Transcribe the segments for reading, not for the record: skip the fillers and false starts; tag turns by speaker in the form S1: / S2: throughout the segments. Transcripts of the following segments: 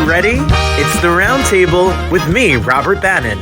S1: ready? It's the Round Table with me, Robert Bannon.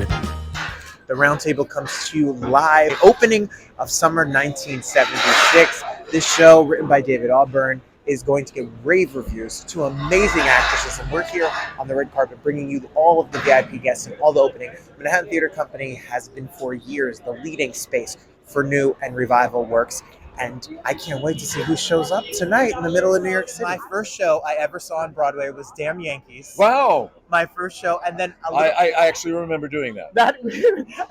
S1: The Round Table comes to you live, opening of summer 1976. This show, written by David Auburn, is going to get rave reviews to amazing actresses, and we're here on the red carpet bringing you all of the VIP guests and all the opening. Manhattan Theater Company has been for years the leading space for new and revival works, and I can't wait to see who shows up tonight in the middle of New York City. My first show I ever saw on Broadway was Damn Yankees.
S2: Wow.
S1: My first show, and then
S2: I actually remember doing that.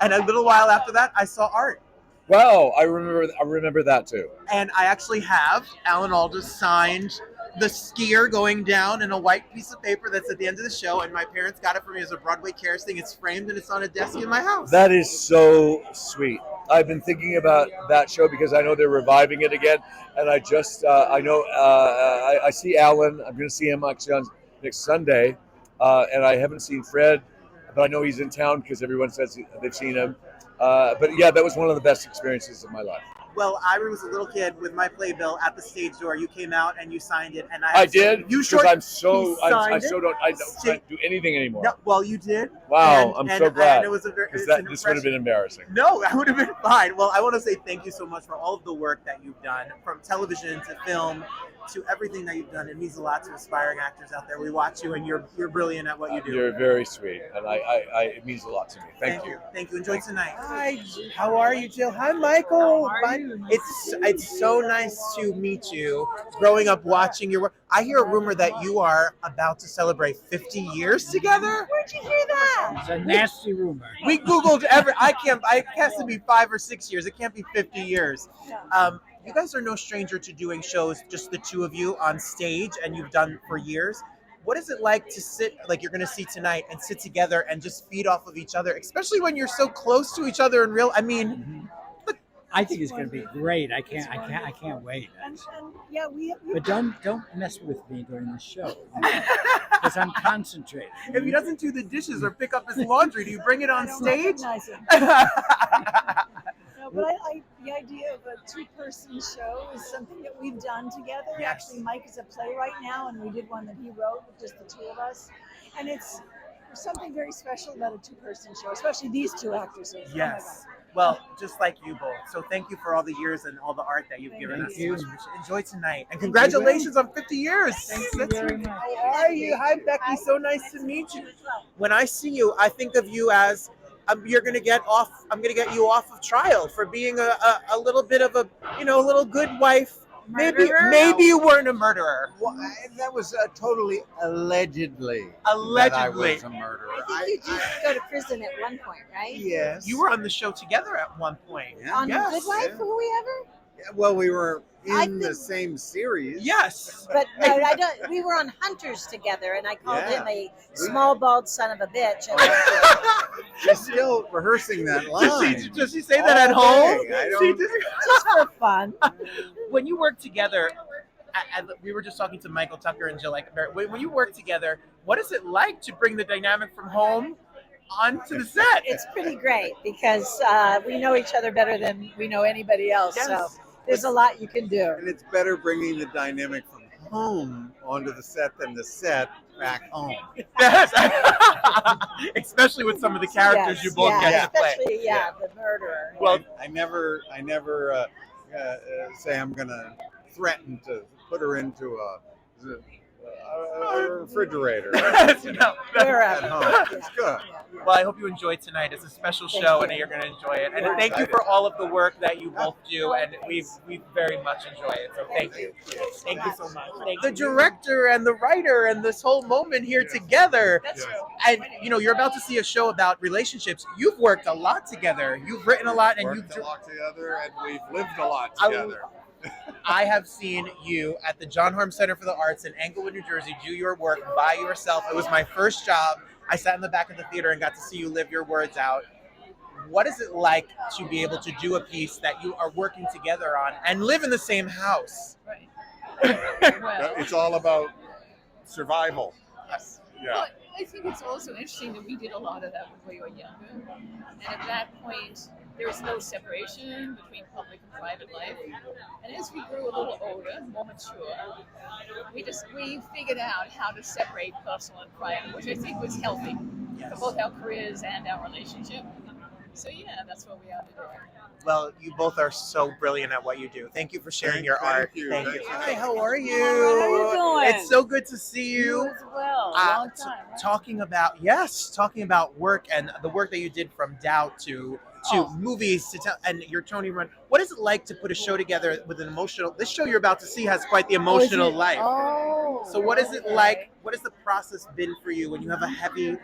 S1: And a little while after that, I saw Art.
S2: Wow, I remember that too.
S1: And I actually have Alan Alda signed the skier going down in a white piece of paper that's at the end of the show, and my parents got it for me as a Broadway Cares thing. It's framed and it's on a desk in my house.
S2: That is so sweet. I've been thinking about that show because I know they're reviving it again, and I just I see Alan. I'm going to see him actually on next Sunday, and I haven't seen Fred, but I know he's in town because everyone says they've seen him. But yeah, that was one of the best experiences of my life.
S1: Well, I was a little kid with my playbill at the stage door. You came out and you signed it, and
S2: I did.
S1: You
S2: because I so don't
S1: Sick.
S2: do anything anymore.
S1: No, well, you did.
S2: Wow, I'm so glad.
S1: And it was a very
S2: Because this would have been embarrassing.
S1: No, that would have been fine. Well, I want to say thank you so much for all of the work that you've done, from television to film to everything that you've done. It means a lot to aspiring actors out there. We watch you, and you're brilliant at what you do.
S2: You're very sweet, and I it means a lot to me. Thank you.
S1: Thank you. Enjoy tonight. Hi, how are you, Jill? Hi, Michael. It's so nice to meet you. Growing up watching your work, I hear a rumor that you are about to celebrate 50 years together.
S3: Where'd you hear that?
S4: It's a nasty rumor.
S1: We Googled it has to be 5 or 6 years. It can't be 50 years. You guys are no stranger to doing shows, just the two of you on stage, and you've done for years. What is it like to sit, like you're going to see tonight, and sit together and just feed off of each other, especially when you're so close to each other in real? I mean,
S4: I think it's going to be great. I can't wait.
S3: And yeah, we
S4: But don't mess with me during the show because I'm concentrating.
S1: if he doesn't do the dishes or pick up his laundry, do you bring it on
S3: don't
S1: stage?
S3: recognize him. No, but the idea of a two-person show is something that we've done together.
S1: Yes.
S3: Actually, Mike is a playwright now, and we did one that he wrote with just the two of us. And it's something very special about a two-person show, especially these two actresses. Oh my
S1: Yes.
S3: God.
S1: Well, just like you both. So thank you for all the years and all the art that you've given us.
S4: Thank you.
S1: Enjoy tonight. And congratulations on 50 years.
S4: Thank you very much.
S1: How are you? Hi, Becky. So nice to meet you. When I see you, I think of you as you're going to get off. I'm going to get you off of trial for being a little bit of a little good wife.
S3: Murderer?
S1: Maybe you weren't a murderer.
S5: Well, that was totally allegedly.
S1: Allegedly.
S5: That I was a murderer.
S3: I think you did go to prison at one point, right?
S5: Yes.
S1: You were on the show together at one point.
S5: Yeah.
S3: On
S1: Yes.
S3: Good Wife?
S5: Yeah.
S3: Were we ever?
S5: Well, we were
S3: I
S5: in the
S3: think-
S5: same series.
S1: Yes.
S3: But no, I don't. We were on Hunters together, and I called
S5: Yeah.
S3: him a small, bald son of a bitch.
S5: She's still rehearsing that line.
S1: Does she say that at
S5: All
S1: home?
S5: day. I
S1: She
S5: don't-
S1: does-
S3: Just for fun.
S1: When you work together, we were just talking to Michael Tucker and Jill Eickenberry. When you work together, what is it like to bring the dynamic from home onto the set?
S3: It's pretty great because we know each other better than we know anybody else.
S1: Yes.
S3: So there's a lot you can do.
S5: And it's better bringing the dynamic from home onto the set than the set back home.
S1: Yes. Especially with some of the characters
S3: Yes,
S1: you both
S3: yeah,
S1: get to play.
S3: especially the murderer.
S1: Well,
S5: I never say I'm going to threaten to put her into a refrigerator
S1: No.
S3: We're
S5: at home. It's good.
S1: Well, I hope you enjoyed tonight. It's a special
S3: Thank
S1: show,
S3: you.
S1: and you're going to enjoy it. And
S5: We're
S1: thank you
S5: excited.
S1: for all of the work that you both do, and we very much enjoy it. So thank you. Thank you so much. The director and the writer and this whole moment here together.
S3: That's true.
S1: And you're about to see a show about relationships. You've worked a lot together. You've written a lot, and
S5: Worked a lot together, and we've lived a lot together.
S1: I have seen you at the John Harm Center for the Arts in Englewood, New Jersey, do your work by yourself. It was my first job. I sat in the back of the theater and got to see you live your words out. What is it like to be able to do a piece that you are working together on and live in the same house?
S6: Well,
S5: It's all about survival.
S1: Yes.
S6: well, I think it's also interesting that we did a lot of that when we were younger. And at that point, there was no separation between public and private life. And as we grew a little older, more mature, we figured out how to separate personal and private, which I think was healthy for both our careers and our relationship. So yeah, that's what we are today.
S1: Well, you both are so brilliant at what you do. Thank you for sharing your
S5: Thank
S1: art.
S5: you.
S1: Thank you.
S5: Thank you.
S1: Hi, how are you?
S7: How you doing?
S1: It's so good to see you.
S7: You as well. Long time. Right?
S1: Talking about work and the work that you did from doubt to movies and your Tony run. What is it like to put a show together with an emotional? This show you're about to see has quite the emotional life.
S7: Oh.
S1: So what is it like? What has the process been for you when you have a heavy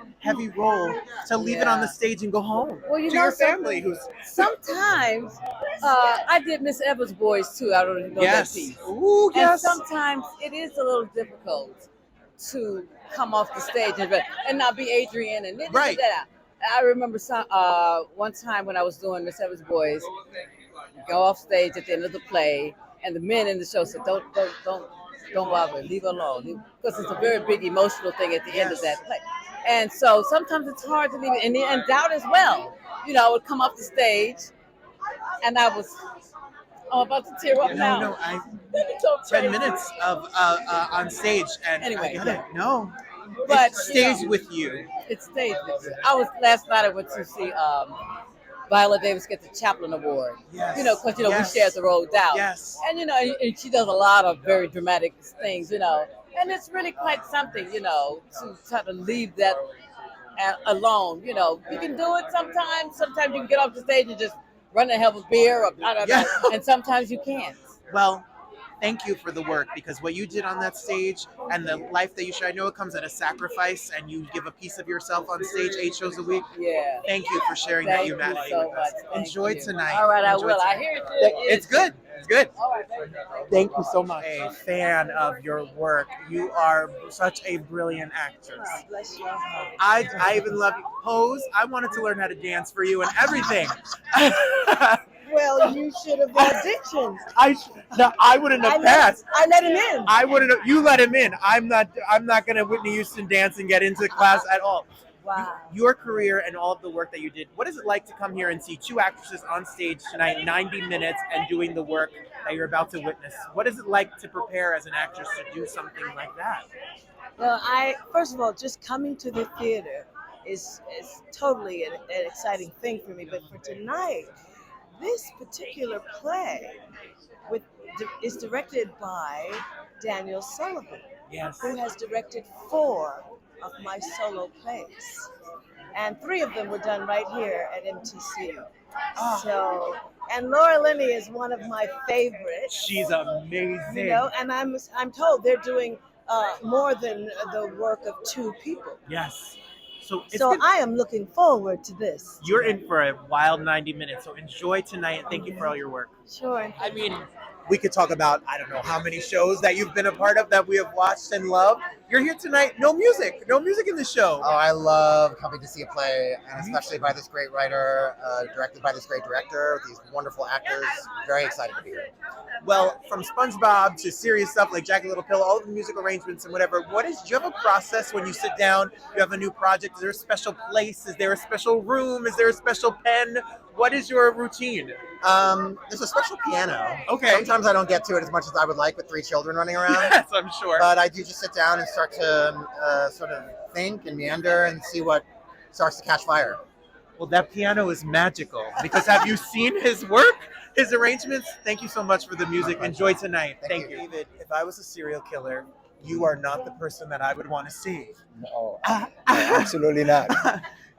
S1: role to leave it on the stage and go home?
S7: Well, you
S1: to
S7: know,
S1: your family,
S7: sometimes I did Miss Evans' Boys too. I don't even know that piece.
S1: Ooh,
S7: And
S1: yes.
S7: sometimes it is a little difficult to come off the stage and not be Adriane and
S1: Right.
S7: I remember one time when I was doing Miss Evans' Boys, go off stage at the end of the play, and the men in the show said, "Don't bother, leave her alone," because it's a very big emotional thing at the end of that play. And so sometimes it's hard to leave it, and doubt as well. You know, I would come off the stage, and I'm about to tear up now.
S1: No,
S7: It's so
S1: 10
S7: crazy.
S1: minutes of on stage, and
S7: Anyway,
S1: I get it. No,
S7: But
S1: it stays with you.
S7: It stays with you. Last night I went to see Viola Davis get the Chaplin Award.
S1: Yes.
S7: You know, because
S1: Yes.
S7: we shared the role Doubt.
S1: Yes.
S7: And and she does a lot of very dramatic things. And it's really quite something. To try to leave that alone. You can do it sometimes. Sometimes you can get off the stage and just run and have a beer or blah, blah, blah. And sometimes you can't.
S1: Well, thank you for the work, because what you did on that stage and the life that you share, I know it comes at a sacrifice, and you give a piece of yourself on stage 8 shows a week.
S7: Yeah.
S1: Thank you for sharing that
S7: Thank you
S1: humanity
S7: so
S1: with us.
S7: much. Thank
S1: Enjoy
S7: you.
S1: tonight.
S7: All right, I
S1: Enjoy
S7: will. I
S1: tonight.
S7: hear
S1: It's good. It's good.
S7: All right,
S1: Thank you so much. A fan of your work. You are such a brilliant actress.
S3: Bless you.
S1: I even love you. Pose. I wanted to learn how to dance for you and everything.
S3: Well, you should have auditioned.
S1: I wouldn't have passed.
S3: I let him in.
S1: I wouldn't have. You let him in. I'm not gonna Whitney Houston dance and get into the class at all.
S3: Wow.
S1: Your career and all of the work that you did. What is it like to come here and see 2 actresses on stage tonight, 90 minutes, and doing the work that you're about to witness? What is it like to prepare as an actress to do something like that?
S3: Well, first of all, just coming to the theater is totally an exciting thing for me. But for tonight, this particular play is directed by Daniel Sullivan,
S1: Yes.
S3: who has directed 4 of my solo plays. And 3 of them were done right here at MTC. So, and Laura Linney is one of my favorites.
S1: She's amazing.
S3: And I'm told they're doing more than the work of 2 people.
S1: Yes. So
S3: I am looking forward to this.
S1: You're in for a wild 90 minutes. So enjoy tonight, and thank you for all your work.
S3: Sure.
S1: I mean, we could talk about, I don't know how many shows that you've been a part of that we have watched and loved. You're here tonight. No music in the show.
S8: Oh, I love coming to see a play, and especially by this great writer, directed by this great director, these wonderful actors. Very excited to be here.
S1: Well, from SpongeBob to serious stuff like Jagged Little Pill, all of the music arrangements and whatever, do you have a process when you sit down, you have a new project? Is there a special place? Is there a special room? Is there a special pen? What is your routine?
S8: There's a special piano.
S1: Okay.
S8: Sometimes I don't get to it as much as I would like with 3 children running around.
S1: Yes, I'm sure.
S8: But I do just sit down and start to sort of think and meander and see what starts to catch fire.
S1: Well, that piano is magical, because have you seen his work? His arrangements? Thank you so much for the music. Enjoy tonight. Thank you. David, if I was a serial killer, you are not the person that I would want to see.
S9: No, absolutely not.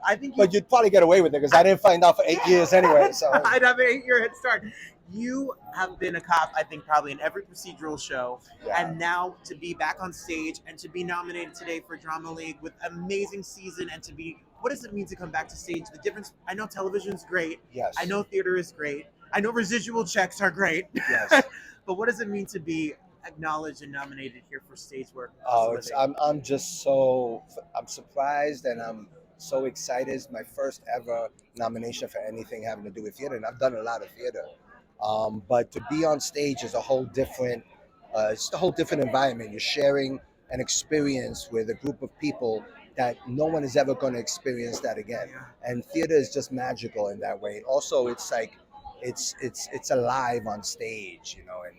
S1: I think
S9: But you'd probably get away with it because I didn't find out for 8 years anyway. So
S1: I'd have an 8-year head start. You have been a cop, I think, probably in every procedural show.
S9: Yeah.
S1: And now to be back on stage and to be nominated today for Drama League with amazing season, and to be, what does it mean to come back to stage? The difference, I know television's great.
S9: yes,
S1: I know theater is great. I know residual checks are great.
S9: yes.
S1: But what does it mean to be acknowledged and nominated here for stage work?
S9: Oh, I'm just I'm surprised and I'm so excited. It's my first ever nomination for anything having to do with theater, and I've done a lot of theater. But to be on stage is a whole different. It's a whole different environment. You're sharing an experience with a group of people that no one is ever going to experience that again. And theater is just magical in that way. Also, it's like it's alive on stage, you know. And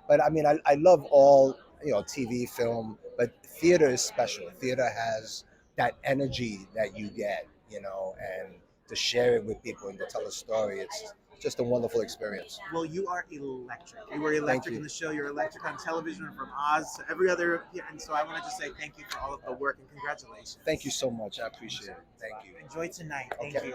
S9: but I mean, I love all, you know, TV, film, but theater is special. Theater has that energy that you get, you know, and to share it with people and to tell a story, it's just a wonderful experience.
S1: Well, you are electric. You were electric
S9: you.
S1: in the show. You're electric on television from Oz to every other. And so I want to just say thank you for all of the work and congratulations.
S9: Thank you so much. I appreciate it. Thank you.
S1: Enjoy tonight. Thank
S9: Okay.
S1: you.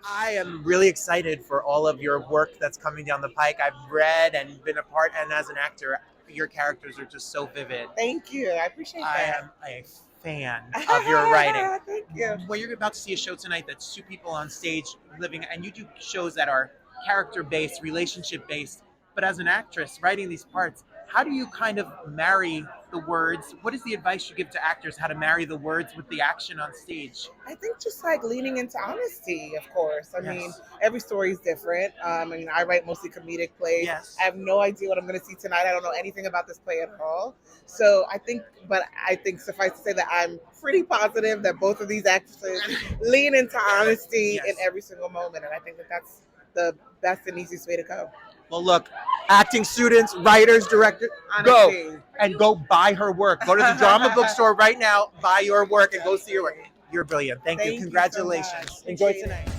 S1: I am really excited for all of your work that's coming down the pike. I've read and been a part, and as an actor, your characters are just so vivid.
S10: Thank you. I appreciate
S1: I
S10: that.
S1: am a fan of your writing.
S10: Thank you.
S1: Well, you're about to see a show tonight that's two people on stage living, and you do shows that are character-based, relationship-based. But as an actress writing these parts, how do you kind of marry the words? What is the advice you give to actors how to marry the words with the action on stage?
S10: I think just like leaning into honesty, of course. I mean,
S1: Yes.
S10: every story is different. I mean, I write mostly comedic plays.
S1: Yes.
S10: I have no idea what I'm going to see tonight. I don't know anything about this play at all. So I think suffice to say that I'm pretty positive that both of these actresses lean into honesty in every single moment. And I think that that's the best and easiest way to go.
S1: Well, look, acting students, writers, directors, go and go buy her work. Go to the drama bookstore right now, buy your work, and go see your work. You're brilliant. Thank you.
S10: Thank you so
S1: Congratulations.
S10: much.
S1: Enjoy
S10: Appreciate it.
S1: tonight.